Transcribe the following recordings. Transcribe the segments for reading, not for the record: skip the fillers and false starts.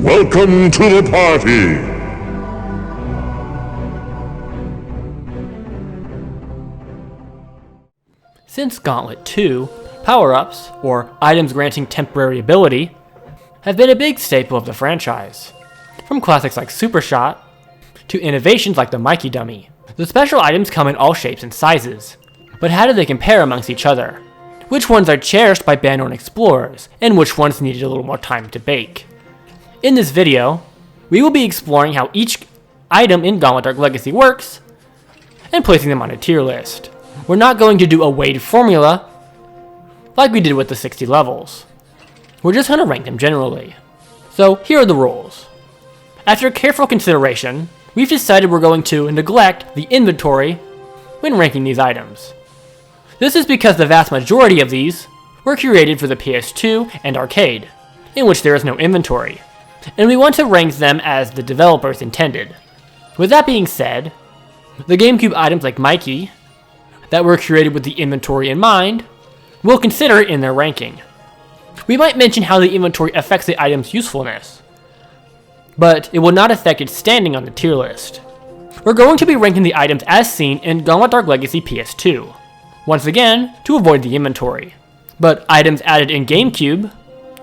Welcome to the party! Since Gauntlet 2, power-ups, or items granting temporary ability, have been a big staple of the franchise. From classics like Super Shot, to innovations like the Mikey Dummy. The special items come in all shapes and sizes, but how do they compare amongst each other? Which ones are cherished by Bandorn explorers, and which ones needed a little more time to bake? In this video, we will be exploring how each item in Gauntlet Dark Legacy works, and placing them on a tier list. We're not going to do a weighted formula, like we did with the 60 levels. We're just going to rank them generally. So here are the rules. After careful consideration, we've decided we're going to neglect the inventory when ranking these items. This is because the vast majority of these were created for the PS2 and arcade, in which there is no inventory, and we want to rank them as the developers intended. With that being said, the GameCube items like Mikey, that were created with the inventory in mind, we'll consider in their ranking. We might mention how the inventory affects the item's usefulness, but it will not affect its standing on the tier list. We're going to be ranking the items as seen in Gauntlet Dark Legacy PS2, once again to avoid the inventory. But items added in GameCube,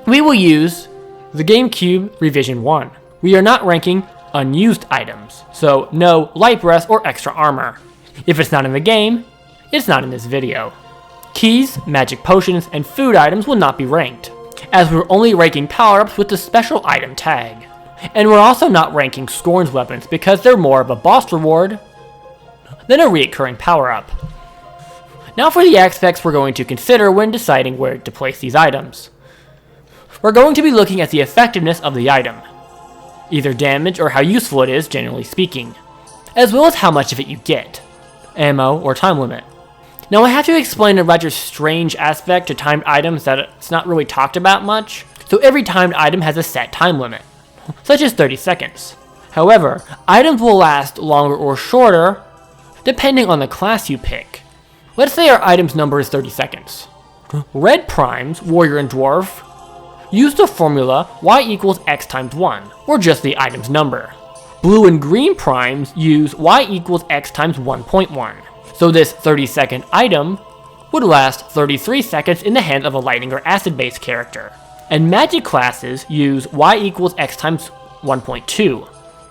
we will use the GameCube Revision 1. We are not ranking unused items, so no light breath or extra armor. If it's not in the game, it's not in this video. Keys, magic potions, and food items will not be ranked, as we're only ranking power-ups with the special item tag. And we're also not ranking Scorn's weapons because they're more of a boss reward than a reoccurring power-up. Now for the aspects we're going to consider when deciding where to place these items. We're going to be looking at the effectiveness of the item, either damage or how useful it is generally speaking, as well as how much of it you get, ammo or time limit. Now I have to explain a rather strange aspect to timed items that it's not really talked about much. So every timed item has a set time limit, such as 30 seconds. However, items will last longer or shorter depending on the class you pick. Let's say our item's number is 30 seconds. Red primes, warrior and dwarf, use the formula y equals x times 1, or just the item's number. Blue and green primes use y equals x times 1.1. So this 30-second item would last 33 seconds in the hands of a lightning or acid-based character. And magic classes use y equals x times 1.2.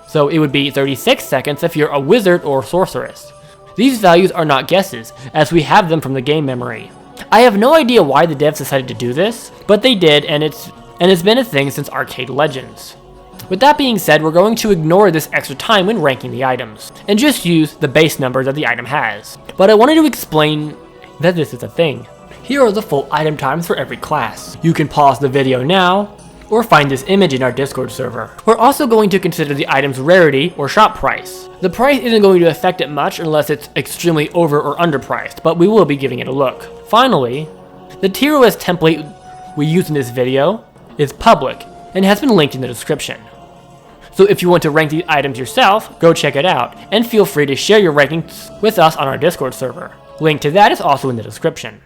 So it would be 36 seconds if you're a wizard or sorceress. These values are not guesses, as we have them from the game memory. I have no idea why the devs decided to do this, but they did, and it's been a thing since Arcade Legends. With that being said, we're going to ignore this extra time when ranking the items, and just use the base number that the item has. But I wanted to explain that this is a thing. Here are the full item times for every class. You can pause the video now, or find this image in our Discord server. We're also going to consider the item's rarity or shop price. The price isn't going to affect it much unless it's extremely over or underpriced, but we will be giving it a look. Finally, the tier list template we use in this video is public and has been linked in the description. So if you want to rank these items yourself, go check it out, and feel free to share your rankings with us on our Discord server. Link to that is also in the description.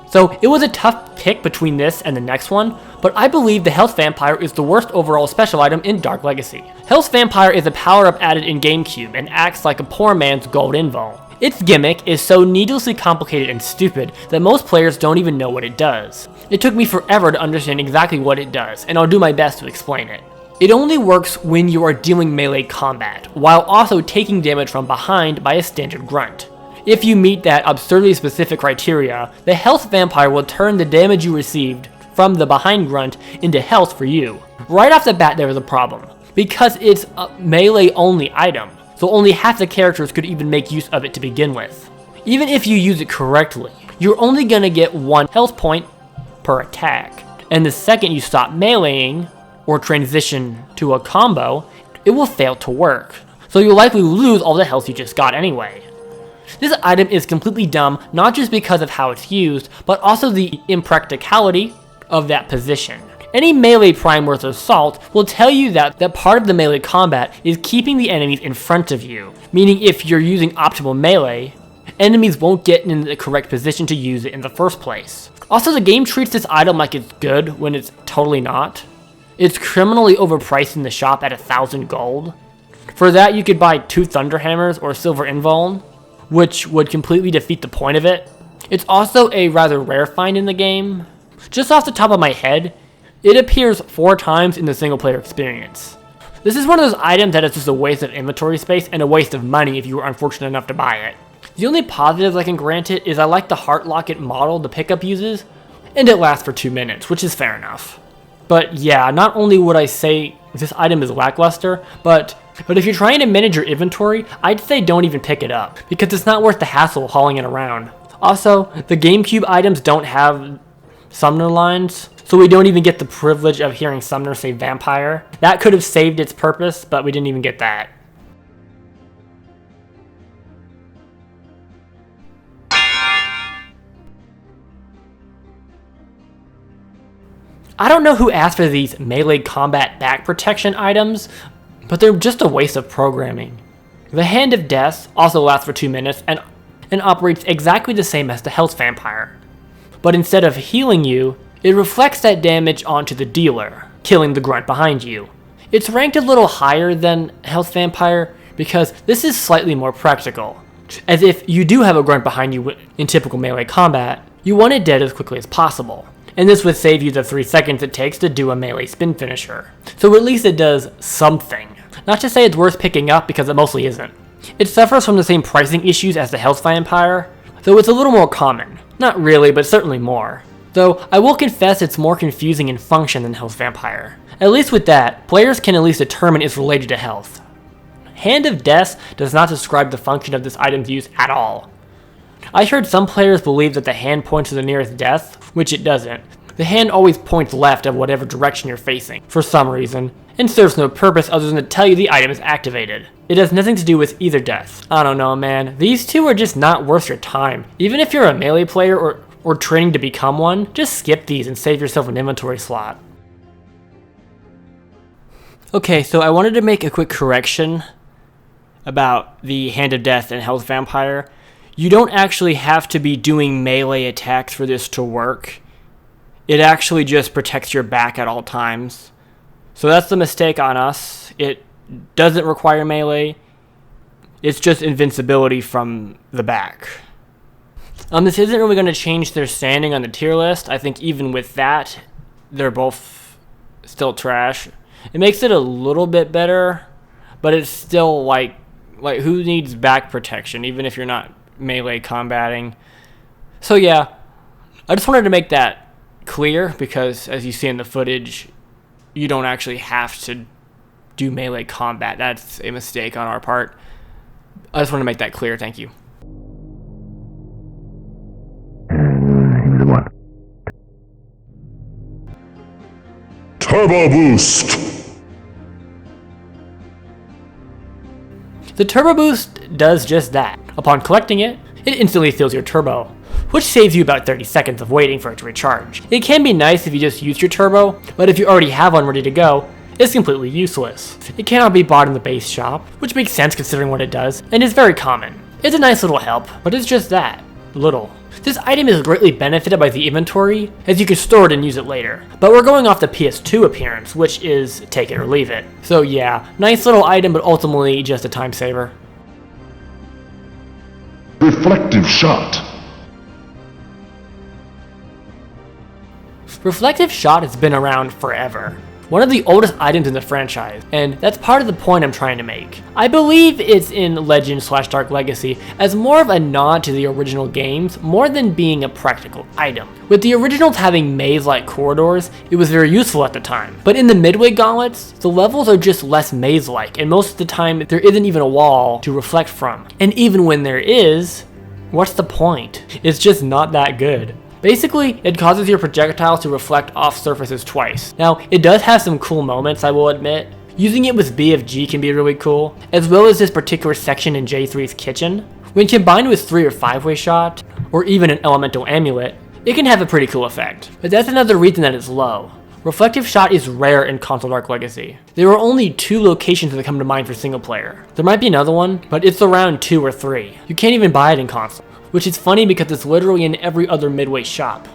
So it was a tough pick between this and the next one, but I believe the Health Vampire is the worst overall special item in Dark Legacy. Health Vampire is a power-up added in GameCube and acts like a poor man's gold invul. Its gimmick is so needlessly complicated and stupid that most players don't even know what it does. It took me forever to understand exactly what it does, and I'll do my best to explain it. It only works when you are dealing melee combat, while also taking damage from behind by a standard grunt. If you meet that absurdly specific criteria, the Health Vampire will turn the damage you received from the behind grunt into health for you. Right off the bat there is a problem, because it's a melee only item, so only half the characters could even make use of it to begin with. Even if you use it correctly, you're only gonna get 1 health point per attack, and the second you stop meleeing, or transition to a combo, it will fail to work, so you'll likely lose all the health you just got anyway. This item is completely dumb, not just because of how it's used, but also the impracticality of that position. Any melee prime worth of salt will tell you that part of the melee combat is keeping the enemies in front of you, meaning if you're using optimal melee, enemies won't get in the correct position to use it in the first place. Also, the game treats this item like it's good when it's totally not. It's criminally overpriced in the shop at 1,000 gold. For that, you could buy 2 Thunder Hammers or Silver Invuln, which would completely defeat the point of it. It's also a rather rare find in the game. Just off the top of my head, it appears 4 times in the single player experience. This is one of those items that is just a waste of inventory space and a waste of money if you were unfortunate enough to buy it. The only positives I can grant it is I like the heart locket model the pickup uses, and it lasts for 2 minutes, which is fair enough. But yeah, not only would I say this item is lackluster, but if you're trying to manage your inventory, I'd say don't even pick it up, because it's not worth the hassle hauling it around. Also, the GameCube items don't have summoner lines, so we don't even get the privilege of hearing Summoner say Vampire. That could have saved its purpose, but we didn't even get that. I don't know who asked for these melee combat back protection items, but they're just a waste of programming. The Hand of Death also lasts for 2 minutes and operates exactly the same as the Health Vampire. But instead of healing you, it reflects that damage onto the dealer, killing the grunt behind you. It's ranked a little higher than Health Vampire because this is slightly more practical. As if you do have a grunt behind you in typical melee combat, you want it dead as quickly as possible. And this would save you the 3 seconds it takes to do a melee spin finisher. So at least it does something. Not to say it's worth picking up because it mostly isn't. It suffers from the same pricing issues as the Health Vampire, though it's a little more common. Not really, but certainly more. Though I will confess it's more confusing in function than Health Vampire. At least with that, players can at least determine it's related to health. Hand of Death does not describe the function of this item's use at all. I heard some players believe that the hand points to the nearest death, which it doesn't. The hand always points left of whatever direction you're facing, for some reason, and serves no purpose other than to tell you the item is activated. It has nothing to do with either death. I don't know, man. These two are just not worth your time. Even if you're a melee player or training to become one, just skip these and save yourself an inventory slot. Okay, so I wanted to make a quick correction about the Hand of Death and Health Vampire. You don't actually have to be doing melee attacks for this to work. It actually just protects your back at all times. So that's the mistake on us. It doesn't require melee. It's just invincibility from the back. This isn't really going to change their standing on the tier list. I think even with that, they're both still trash. It makes it a little bit better, but it's still like who needs back protection, even if you're not melee combating? So yeah, I just wanted to make that clear because as you see in the footage, you don't actually have to do melee combat. That's a mistake on our part. I just want to make that clear. Thank you. Turbo Boost! The Turbo Boost does just that. Upon collecting it, it instantly fills your turbo, which saves you about 30 seconds of waiting for it to recharge. It can be nice if you just use your turbo, but if you already have one ready to go, it's completely useless. It cannot be bought in the base shop, which makes sense considering what it does, and is very common. It's a nice little help, but it's just that. Little. This item is greatly benefited by the inventory, as you can store it and use it later. But we're going off the PS2 appearance, which is take it or leave it. So yeah, nice little item, but ultimately just a time saver. Reflective Shot. Reflective Shot has been around forever. One of the oldest items in the franchise, and that's part of the point I'm trying to make. I believe it's in Legends/Dark Legacy as more of a nod to the original games, more than being a practical item. With the originals having maze-like corridors, it was very useful at the time. But in the Midway Gauntlets, the levels are just less maze-like, and most of the time there isn't even a wall to reflect from. And even when there is, what's the point? It's just not that good. Basically, it causes your projectiles to reflect off surfaces twice. Now, it does have some cool moments, I will admit. Using it with BFG can be really cool, as well as this particular section in J3's kitchen. When combined with 3 or 5-way shot, or even an elemental amulet, it can have a pretty cool effect. But that's another reason that it's low. Reflective Shot is rare in Gauntlet Dark Legacy. There are only 2 locations that come to mind for single player. There might be another one, but it's around 2 or 3. You can't even buy it in console, which is funny because it's literally in every other midway shop.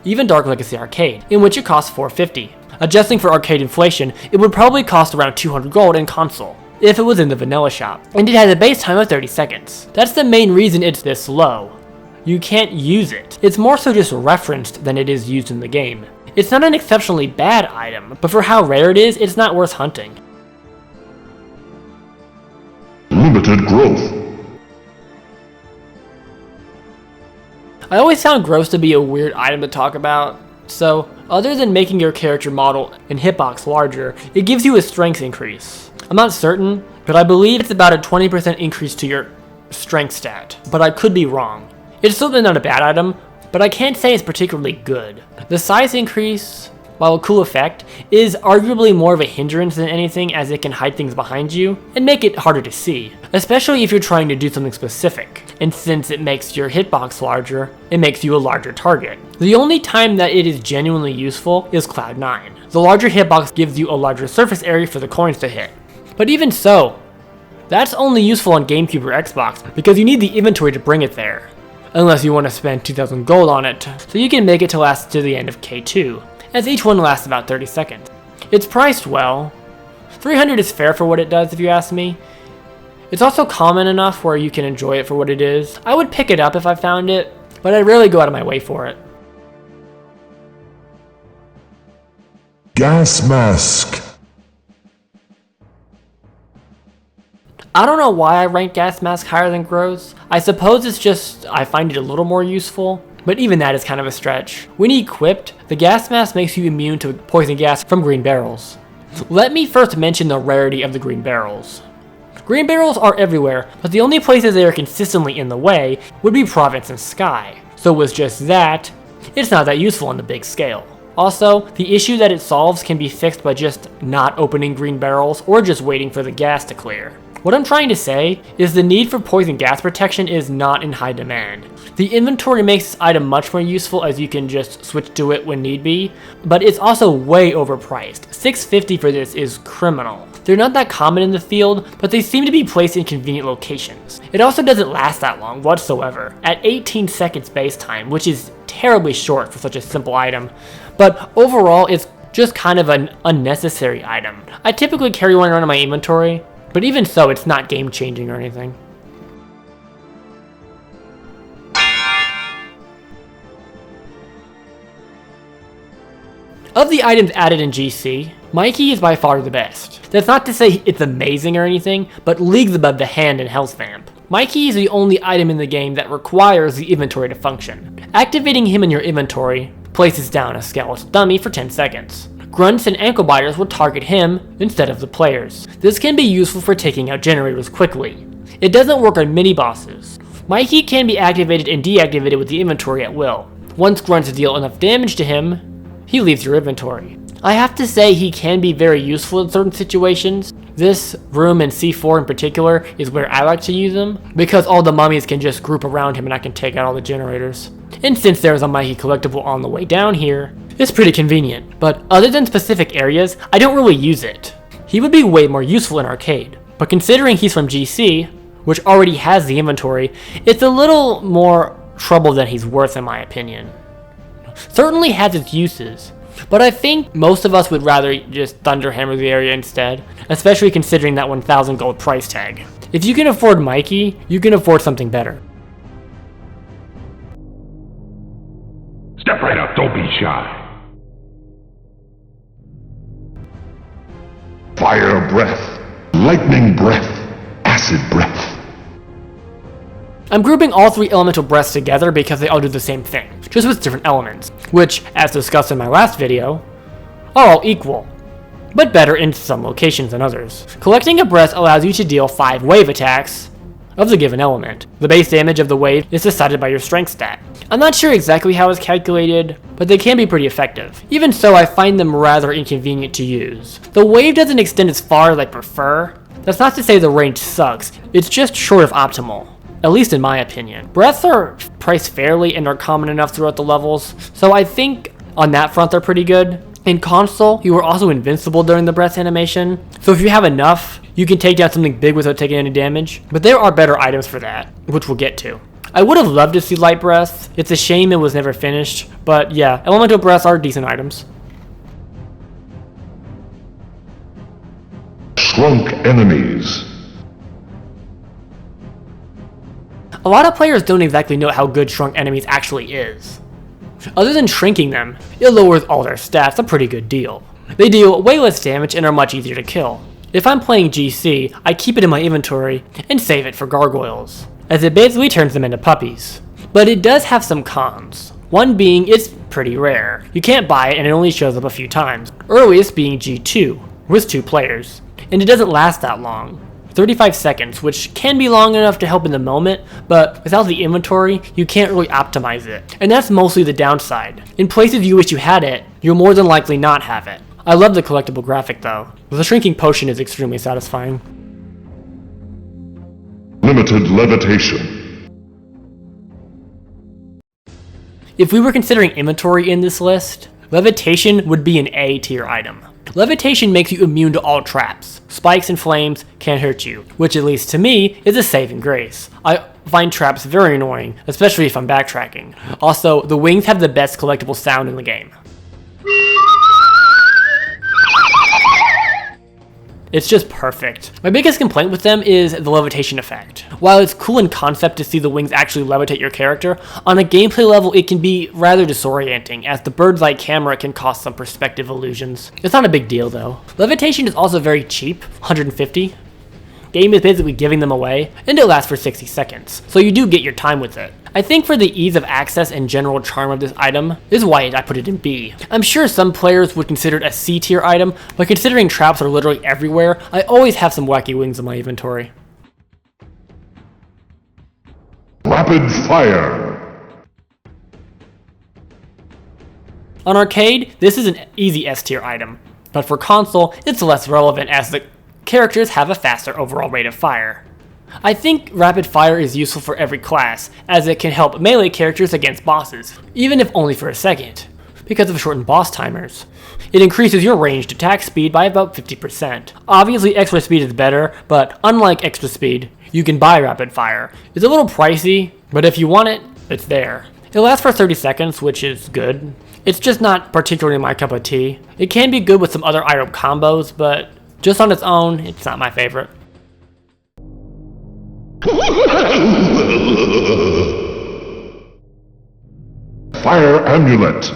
Even Dark Legacy Arcade, in which it costs $4.50. Adjusting for arcade inflation, it would probably cost around 200 gold in console, if it was in the vanilla shop, and it has a base time of 30 seconds. That's the main reason it's this low. You can't use it. It's more so just referenced than it is used in the game. It's not an exceptionally bad item, but for how rare it is, it's not worth hunting. Limited growth. I always found growth to be a weird item to talk about, so other than making your character model and hitbox larger, it gives you a strength increase. I'm not certain, but I believe it's about a 20% increase to your strength stat, but I could be wrong. It's certainly not a bad item, but I can't say it's particularly good. The size increase, while a cool effect, is arguably more of a hindrance than anything, as it can hide things behind you and make it harder to see, especially if you're trying to do something specific. And since it makes your hitbox larger, it makes you a larger target. The only time that it is genuinely useful is Cloud 9. The larger hitbox gives you a larger surface area for the coins to hit. But even so, that's only useful on GameCube or Xbox because you need the inventory to bring it there. Unless you want to spend 2,000 gold on it, so you can make it to last to the end of K2, as each one lasts about 30 seconds. It's priced well. 300 is fair for what it does if you ask me. It's also common enough where you can enjoy it for what it is. I would pick it up if I found it, but I rarely go out of my way for it. Gas mask. I don't know why I rank Gas Mask higher than Grows. I suppose it's just I find it a little more useful, but even that is kind of a stretch. When equipped, the Gas Mask makes you immune to poison gas from green barrels. Let me first mention the rarity of the green barrels. Green barrels are everywhere, but the only places they are consistently in the way would be Province and Sky. So with just that, it's not that useful on the big scale. Also, the issue that it solves can be fixed by just not opening green barrels or just waiting for the gas to clear. What I'm trying to say is the need for poison gas protection is not in high demand. The inventory makes this item much more useful as you can just switch to it when need be, but it's also way overpriced. $6.50 for this is criminal. They're not that common in the field, but they seem to be placed in convenient locations. It also doesn't last that long whatsoever, at 18 seconds base time, which is terribly short for such a simple item, but overall it's just kind of an unnecessary item. I typically carry one around in my inventory, but even so, it's not game-changing or anything. Of the items added in GC, Mikey is by far the best. That's not to say it's amazing or anything, but leagues above the hand and health vamp. Mikey is the only item in the game that requires the inventory to function. Activating him in your inventory places down a skeletal dummy for 10 seconds. Grunts and ankle biters will target him instead of the players. This can be useful for taking out generators quickly. It doesn't work on mini bosses. Mikey can be activated and deactivated with the inventory at will. Once grunts deal enough damage to him, he leaves your inventory. I have to say he can be very useful in certain situations. This room in C4 in particular is where I like to use him, because all the mummies can just group around him and I can take out all the generators. And since there's a Mikey collectible on the way down here, it's pretty convenient. But other than specific areas, I don't really use it. He would be way more useful in arcade, but considering he's from GC, which already has the inventory, it's a little more trouble than he's worth in my opinion. Certainly has its uses, but I think most of us would rather just Thunderhammer the area instead, especially considering that 1,000 gold price tag. If you can afford Mikey, you can afford something better. Step right up, don't be shy. Fire breath, lightning breath, acid breath. I'm grouping all 3 elemental breaths together because they all do the same thing, just with different elements, which, as discussed in my last video, are all equal, but better in some locations than others. Collecting a breath allows you to deal 5 wave attacks of the given element. The base damage of the wave is decided by your strength stat. I'm not sure exactly how it's calculated, but they can be pretty effective. Even so, I find them rather inconvenient to use. The wave doesn't extend as far as I prefer. That's not to say the range sucks, it's just short of optimal. At least in my opinion. Breaths are priced fairly and are common enough throughout the levels, so I think on that front they're pretty good. In console, you are also invincible during the breath animation, so if you have enough, you can take down something big without taking any damage, but there are better items for that, which we'll get to. I would have loved to see light breath, it's a shame it was never finished, but yeah, elemental breaths are decent items. Shrunk enemies. A lot of players don't exactly know how good shrunk enemies actually is. Other than shrinking them, it lowers all their stats a pretty good deal. They deal way less damage and are much easier to kill. If I'm playing GC, I keep it in my inventory and save it for gargoyles, as it basically turns them into puppies. But it does have some cons. One being it's pretty rare. You can't buy it and it only shows up a few times. Earliest being G2, with 2 players, and it doesn't last that long. 35 seconds, which can be long enough to help in the moment, but without the inventory, you can't really optimize it. And that's mostly the downside. In places you wish you had it, you'll more than likely not have it. I love the collectible graphic though. The shrinking potion is extremely satisfying. Limited levitation. If we were considering inventory in this list, levitation would be an A tier item. Levitation makes you immune to all traps. Spikes and flames can't hurt you, which at least to me is a saving grace. I find traps very annoying, especially if I'm backtracking. Also, the wings have the best collectible sound in the game. It's just perfect. My biggest complaint with them is the levitation effect. While it's cool in concept to see the wings actually levitate your character, on a gameplay level it can be rather disorienting, as the bird's-eye camera can cause some perspective illusions. It's not a big deal though. Levitation is also very cheap, 150. Game is basically giving them away, and it lasts for 60 seconds, so you do get your time with it. I think for the ease of access and general charm of this item, is why I put it in B. I'm sure some players would consider it a C tier item, but considering traps are literally everywhere, I always have some wacky wings in my inventory. Rapid fire. On arcade, this is an easy S tier item, but for console, it's less relevant as the characters have a faster overall rate of fire. I think rapid fire is useful for every class, as it can help melee characters against bosses, even if only for a second, because of shortened boss timers. It increases your ranged attack speed by about 50%. Obviously extra speed is better, but unlike extra speed, you can buy rapid fire. It's a little pricey, but if you want it, it's there. It lasts for 30 seconds, which is good. It's just not particularly my cup of tea. It can be good with some other item combos, but just on its own, it's not my favorite. Fire amulet.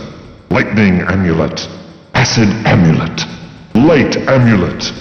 Lightning amulet. Acid amulet. Light amulet.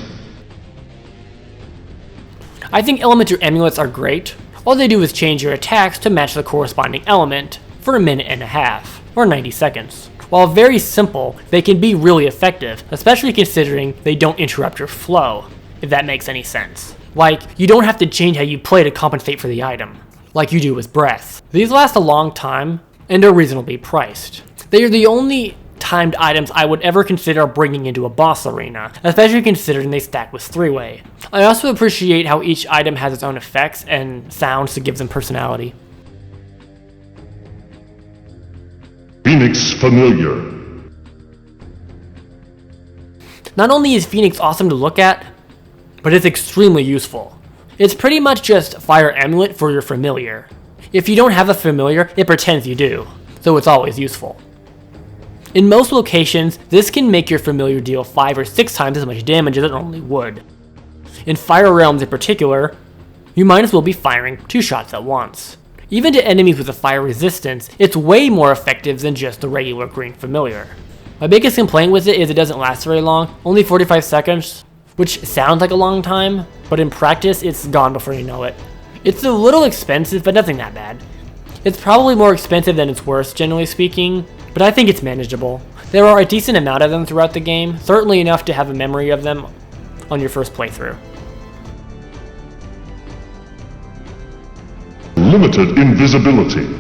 I think elemental amulets are great. All they do is change your attacks to match the corresponding element for a minute and a half, or 90 seconds. While very simple, they can be really effective, especially considering they don't interrupt your flow, if that makes any sense. Like, you don't have to change how you play to compensate for the item, like you do with breath. These last a long time, and are reasonably priced. They are the only timed items I would ever consider bringing into a boss arena, especially considering they stack with 3-way. I also appreciate how each item has its own effects and sounds to give them personality. Phoenix familiar. Not only is Phoenix awesome to look at, but it's extremely useful. It's pretty much just fire amulet for your familiar. If you don't have a familiar, it pretends you do, so it's always useful. In most locations, this can make your familiar deal 5 or 6 times as much damage as it normally would. In fire realms in particular, you might as well be firing 2 shots at once. Even to enemies with a fire resistance, it's way more effective than just the regular green familiar. My biggest complaint with it is it doesn't last very long, only 45 seconds, which sounds like a long time, but in practice it's gone before you know it. It's a little expensive, but nothing that bad. It's probably more expensive than it's worth, generally speaking, but I think it's manageable. There are a decent amount of them throughout the game, certainly enough to have a memory of them on your first playthrough. Limited invisibility.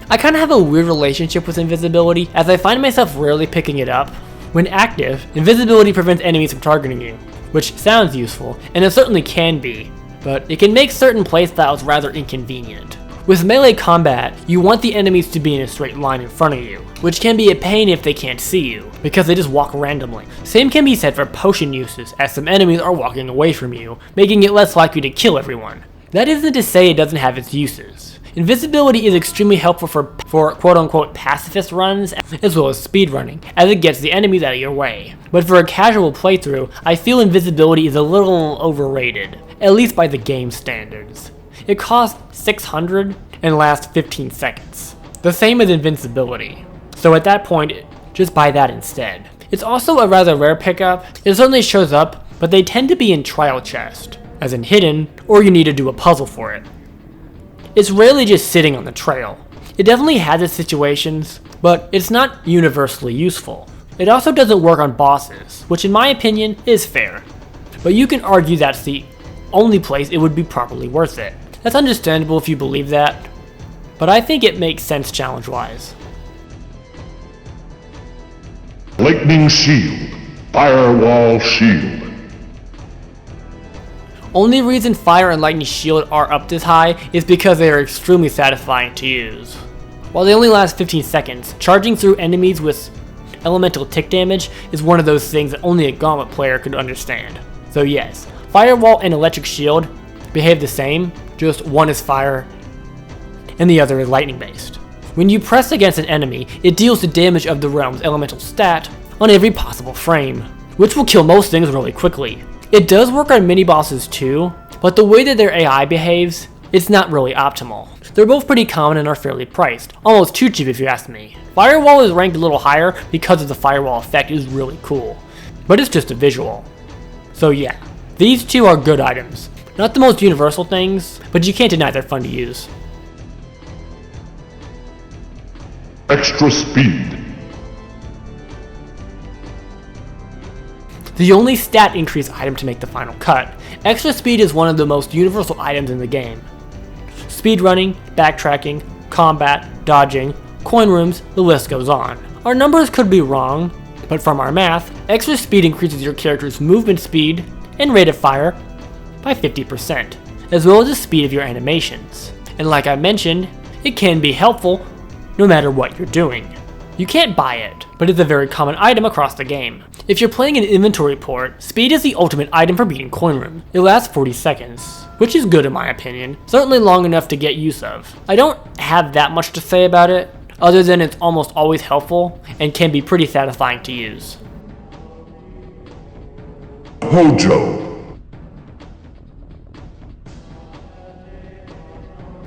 I kind of have a weird relationship with invisibility, as I find myself rarely picking it up. When active, invisibility prevents enemies from targeting you, which sounds useful, and it certainly can be, but it can make certain playstyles rather inconvenient. With melee combat, you want the enemies to be in a straight line in front of you, which can be a pain if they can't see you, because they just walk randomly. Same can be said for potion uses, as some enemies are walking away from you, making it less likely to kill everyone. That isn't to say it doesn't have its uses. Invisibility is extremely helpful for quote-unquote pacifist runs, as well as speedrunning, as it gets the enemies out of your way. But for a casual playthrough, I feel invisibility is a little overrated, at least by the game standards. It costs 600 and lasts 15 seconds. The same as invincibility. So at that point, just buy that instead. It's also a rather rare pickup. It certainly shows up, but they tend to be in trial chest, as in hidden, or you need to do a puzzle for it. It's rarely just sitting on the trail. It definitely has its situations, but it's not universally useful. It also doesn't work on bosses, which in my opinion is fair. But you can argue that's the only place it would be properly worth it. That's understandable if you believe that, but I think it makes sense challenge-wise. Lightning Shield. Firewall Shield. Only reason Fire and Lightning Shield are up this high is because they are extremely satisfying to use. While they only last 15 seconds, charging through enemies with elemental tick damage is one of those things that only a Gauntlet player could understand. So yes, Firewall and Electric Shield behave the same, just one is fire and the other is lightning based. When you press against an enemy, it deals the damage of the realm's elemental stat on every possible frame, which will kill most things really quickly. It does work on mini-bosses too, but the way that their AI behaves, it's not really optimal. They're both pretty common and are fairly priced, almost too cheap if you ask me. Firewall is ranked a little higher because of the firewall effect is really cool, but it's just a visual. So yeah, these two are good items. Not the most universal things, but you can't deny they're fun to use. Extra Speed. The only stat increase item to make the final cut, Extra Speed is one of the most universal items in the game. Speedrunning, backtracking, combat, dodging, coin rooms, the list goes on. Our numbers could be wrong, but from our math, Extra Speed increases your character's movement speed and rate of fire by 50%, as well as the speed of your animations. And like I mentioned, it can be helpful no matter what you're doing. You can't buy it, but it's a very common item across the game. If you're playing an inventory port, speed is the ultimate item for beating coin room. It lasts 40 seconds, which is good in my opinion, certainly long enough to get use of. I don't have that much to say about it, other than it's almost always helpful and can be pretty satisfying to use. Hojo.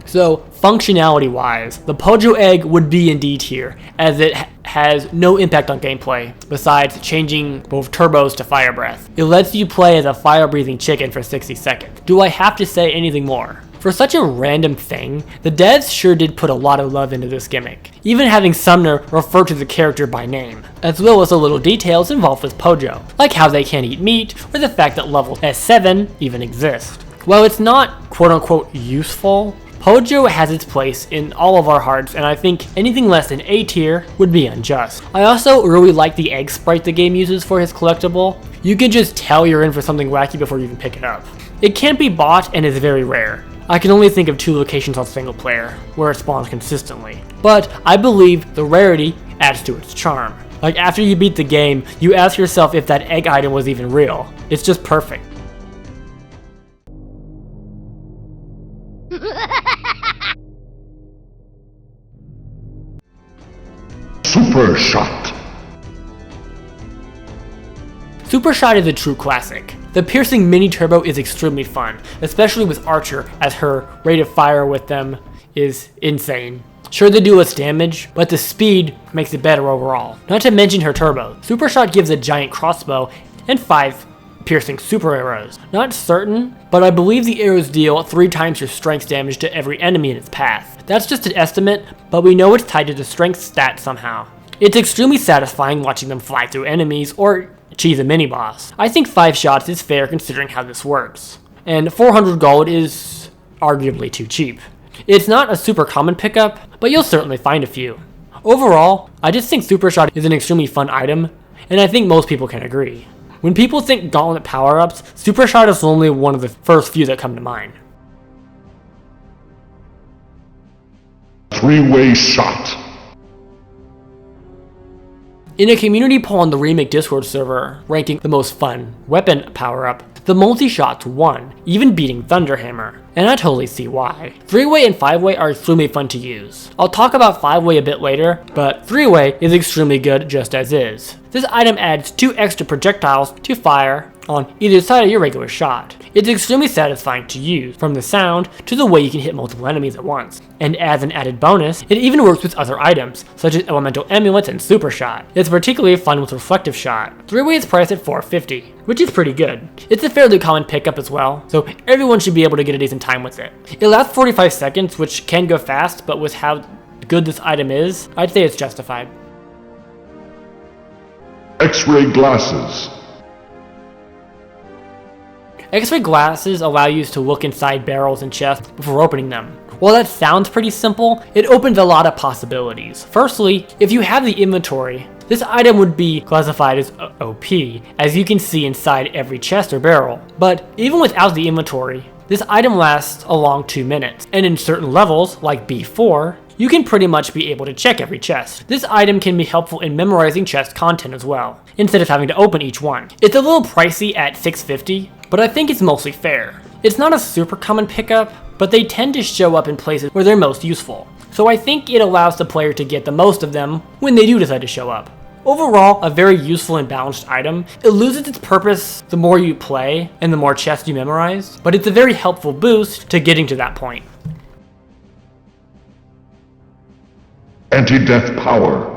So, functionality-wise, the Pojo Egg would be in D tier, as it has no impact on gameplay, besides changing both turbos to fire breath. It lets you play as a fire-breathing chicken for 60 seconds. Do I have to say anything more? For such a random thing, the devs sure did put a lot of love into this gimmick, even having Sumner refer to the character by name, as well as the little details involved with Pojo, like how they can't eat meat, or the fact that levels S7 even exist. While it's not quote-unquote useful, Pojo has its place in all of our hearts, and I think anything less than A tier would be unjust. I also really like the egg sprite the game uses for his collectible. You can just tell you're in for something wacky before you even pick it up. It can't be bought and is very rare. I can only think of 2 locations on single player, where it spawns consistently. But I believe the rarity adds to its charm. Like after you beat the game, you ask yourself if that egg item was even real. It's just perfect. Super Shot. Super Shot is a true classic. The piercing mini turbo is extremely fun, especially with Archer, as her rate of fire with them is insane. Sure, they do less damage, but the speed makes it better overall. Not to mention her turbo. Super Shot gives a giant crossbow and 5 piercing super arrows. Not certain, but I believe the arrows deal 3 times your strength damage to every enemy in its path. That's just an estimate, but we know it's tied to the strength stat somehow. It's extremely satisfying watching them fly through enemies or cheese a mini-boss. I think 5 shots is fair considering how this works. And 400 gold is arguably too cheap. It's not a super common pickup, but you'll certainly find a few. Overall, I just think Super Shot is an extremely fun item, and I think most people can agree. When people think Gauntlet power-ups, Super Shot is only one of the first few that come to mind. Three-way shot. In a community poll on the Remake Discord server, ranking the most fun weapon power-up, the multi-shots won, even beating Thunderhammer, and I totally see why. 3-way and 5-way are extremely fun to use. I'll talk about 5-way a bit later, but 3-way is extremely good just as is. This item adds 2 extra projectiles to fire on either side of your regular shot. It's extremely satisfying to use, from the sound to the way you can hit multiple enemies at once. And as an added bonus, it even works with other items, such as elemental amulets and super shot. It's particularly fun with reflective shot. 3-way is priced at $4.50, which is pretty good. It's a fairly common pickup as well, so everyone should be able to get a decent time with it. It lasts 45 seconds, which can go fast, but with how good this item is, I'd say it's justified. X-ray glasses. X-ray glasses allow you to look inside barrels and chests before opening them. While that sounds pretty simple, it opens a lot of possibilities. Firstly, if you have the inventory, this item would be classified as OP, as you can see inside every chest or barrel. But even without the inventory, this item lasts a long 2 minutes, and in certain levels, like B4, you can pretty much be able to check every chest. This item can be helpful in memorizing chest content as well, instead of having to open each one. It's a little pricey at $6.50, but I think it's mostly fair. It's not a super common pickup, but they tend to show up in places where they're most useful. So I think it allows the player to get the most of them when they do decide to show up. Overall, a very useful and balanced item. It loses its purpose the more you play and the more chests you memorize, but it's a very helpful boost to getting to that point. Anti-death power.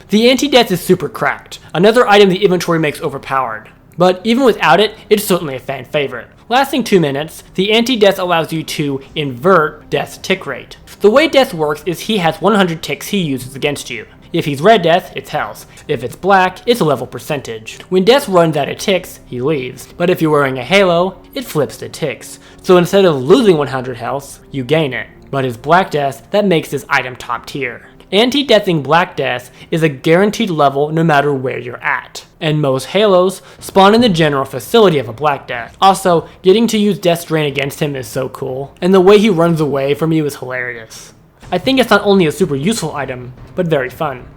The anti-death is super cracked, another item the inventory makes overpowered. But even without it, it's certainly a fan favorite. Lasting 2 minutes, the anti-death allows you to invert Death's tick rate. The way Death works is he has 100 ticks he uses against you. If he's red Death, it's health. If it's black, it's a level percentage. When Death runs out of ticks, he leaves. But if you're wearing a halo, it flips the ticks. So instead of losing 100 health, you gain it. But his Black Death, that makes this item top tier. Anti-deathing Black Death is a guaranteed level no matter where you're at, and most halos spawn in the general facility of a Black Death. Also, getting to use Death's Drain against him is so cool, and the way he runs away from you is hilarious. I think it's not only a super useful item, but very fun.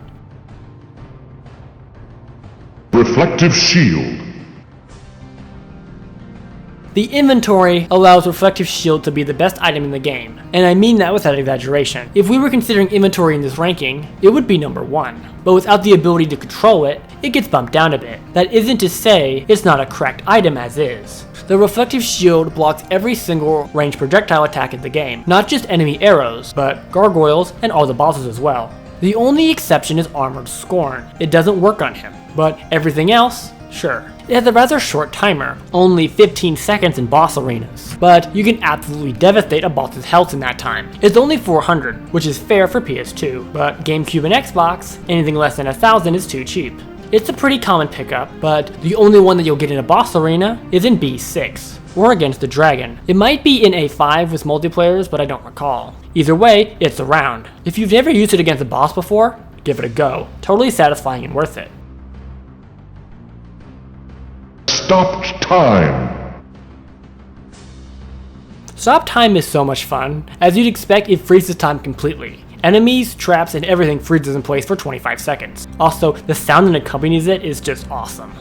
Reflective shield. The inventory allows Reflective Shield to be the best item in the game, and I mean that without exaggeration. If we were considering inventory in this ranking, it would be number 1. But without the ability to control it, it gets bumped down a bit. That isn't to say it's not a cracked item as is. The Reflective Shield blocks every single ranged projectile attack in the game, not just enemy arrows, but gargoyles and all the bosses as well. The only exception is Armored Scorn. It doesn't work on him, but everything else, sure. It has a rather short timer, only 15 seconds in boss arenas, but you can absolutely devastate a boss's health in that time. It's only 400, which is fair for PS2, but GameCube and Xbox, anything less than 1,000 is too cheap. It's a pretty common pickup, but the only one that you'll get in a boss arena is in B6, or against the dragon. It might be in A5 with multiplayers, but I don't recall. Either way, it's around. If you've never used it against a boss before, give it a go. Totally satisfying and worth it. Stopped time. Stop time is so much fun. As you'd expect, it freezes time completely. Enemies, traps, and everything freezes in place for 25 seconds. Also, the sound that accompanies it is just awesome.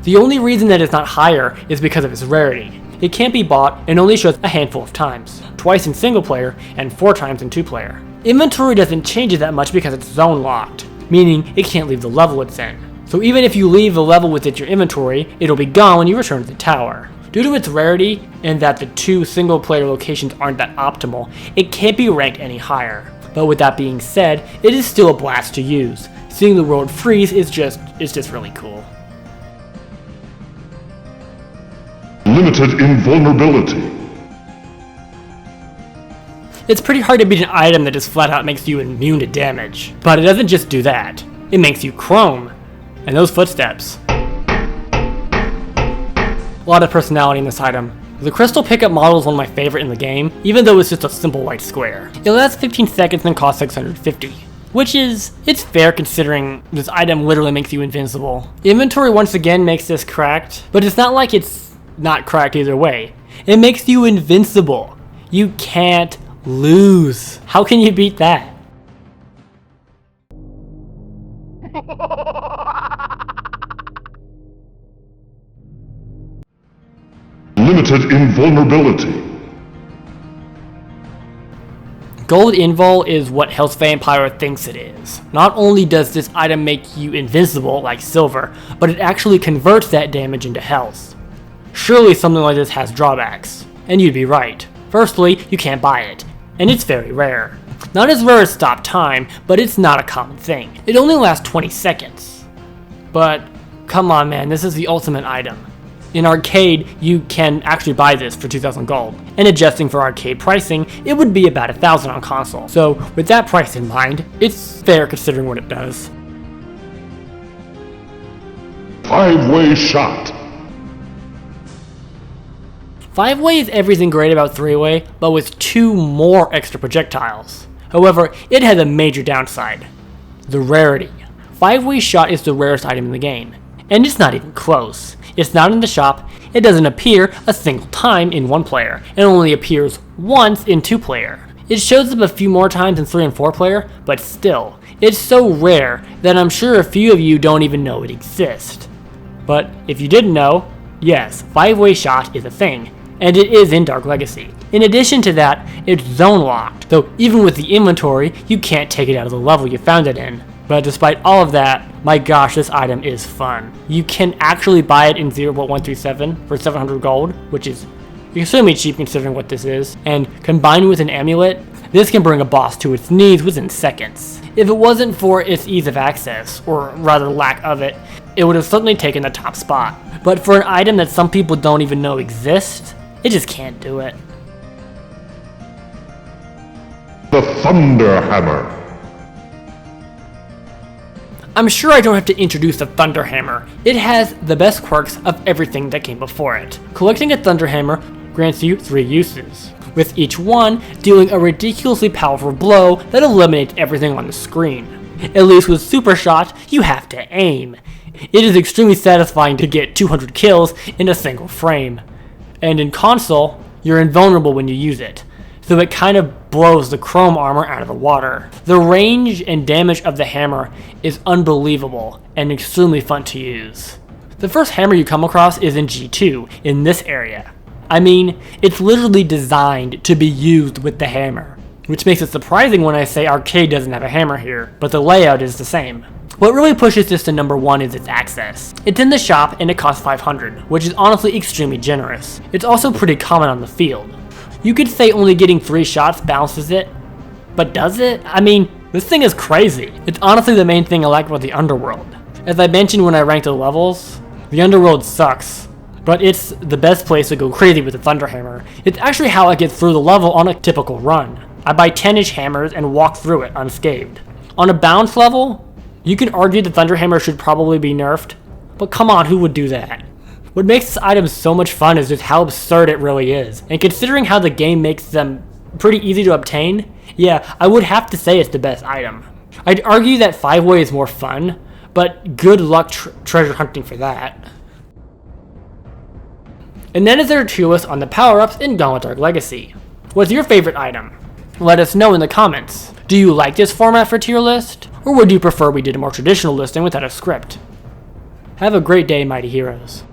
The only reason that it's not higher is because of its rarity. It can't be bought and only shows a handful of times, twice in single player and 4 times in 2 player. Inventory doesn't change it that much because it's zone locked, meaning it can't leave the level it's in. So even if you leave the level within your inventory, it'll be gone when you return to the tower. Due to its rarity and that the 2 single player locations aren't that optimal, it can't be ranked any higher. But with that being said, it is still a blast to use. Seeing the world freeze is just really cool. Limited invulnerability. It's pretty hard to beat an item that just flat out makes you immune to damage. But it doesn't just do that. It makes you chrome. And those footsteps. A lot of personality in this item. The crystal pickup model is one of my favorite in the game, even though it's just a simple white square. It lasts 15 seconds and costs $650, it's fair considering this item literally makes you invincible. Inventory once again makes this cracked, but it's not like it's not cracked either way. It makes you invincible. You can't lose. How can you beat that? Limited invulnerability. Gold Invul is what Health Vampire thinks it is. Not only does this item make you invincible like silver, but it actually converts that damage into health. Surely something like this has drawbacks, and you'd be right. Firstly, you can't buy it, and it's very rare. Not as rare as Stop Time, but it's not a common thing. It only lasts 20 seconds. But come on man, this is the ultimate item. In arcade, you can actually buy this for 2,000 gold, and adjusting for arcade pricing, it would be about 1,000 on console. So with that price in mind, it's fair considering what it does. 5-way shot. 5-way is everything great about 3-way, but with 2 more extra projectiles. However, it has a major downside: the rarity. 5-way shot is the rarest item in the game, and it's not even close. It's not in the shop, it doesn't appear a single time in 1-player, and only appears once in 2-player. It shows up a few more times in 3 and 4-player, but still, it's so rare that I'm sure a few of you don't even know it exists. But if you didn't know, yes, 5-way shot is a thing, and it is in Dark Legacy. In addition to that, it's zone locked, so even with the inventory, you can't take it out of the level you found it in. But despite all of that, my gosh, this item is fun. You can actually buy it in 0.137 for 700 gold, which is extremely cheap considering what this is, and combined with an amulet, this can bring a boss to its knees within seconds. If it wasn't for its ease of access, or rather lack of it, it would have certainly taken the top spot. But for an item that some people don't even know exists, it just can't do it. The Thunder Hammer. I'm sure I don't have to introduce the Thunder Hammer. It has the best quirks of everything that came before it. Collecting a Thunder Hammer grants you 3 uses, with each one dealing a ridiculously powerful blow that eliminates everything on the screen. At least with Super Shot, you have to aim. It is extremely satisfying to get 200 kills in a single frame. And in console, you're invulnerable when you use it, so it kind of blows the chrome armor out of the water. The range and damage of the hammer is unbelievable and extremely fun to use. The first hammer you come across is in G2, in this area. I mean, it's literally designed to be used with the hammer, which makes it surprising when I say arcade doesn't have a hammer here, but the layout is the same. What really pushes this to number 1 is its access. It's in the shop and it costs 500, which is honestly extremely generous. It's also pretty common on the field. You could say only getting 3 shots balances it, but does it? I mean, this thing is crazy. It's honestly the main thing I like about the Underworld. As I mentioned when I ranked the levels, the Underworld sucks, but it's the best place to go crazy with the Thunder Hammer. It's actually how I get through the level on a typical run. I buy 10-inch hammers and walk through it unscathed. On a bounce level, you can argue the Thunder Hammer should probably be nerfed, but come on, who would do that? What makes this item so much fun is just how absurd it really is, and considering how the game makes them pretty easy to obtain, yeah, I would have to say it's the best item. I'd argue that 5-way is more fun, but good luck treasure hunting for that. And then is there a tier list on the power-ups in Gauntlet Dark Legacy. What's your favorite item? Let us know in the comments. Do you like this format for tier list? Or would you prefer we did a more traditional listing without a script? Have a great day, mighty heroes.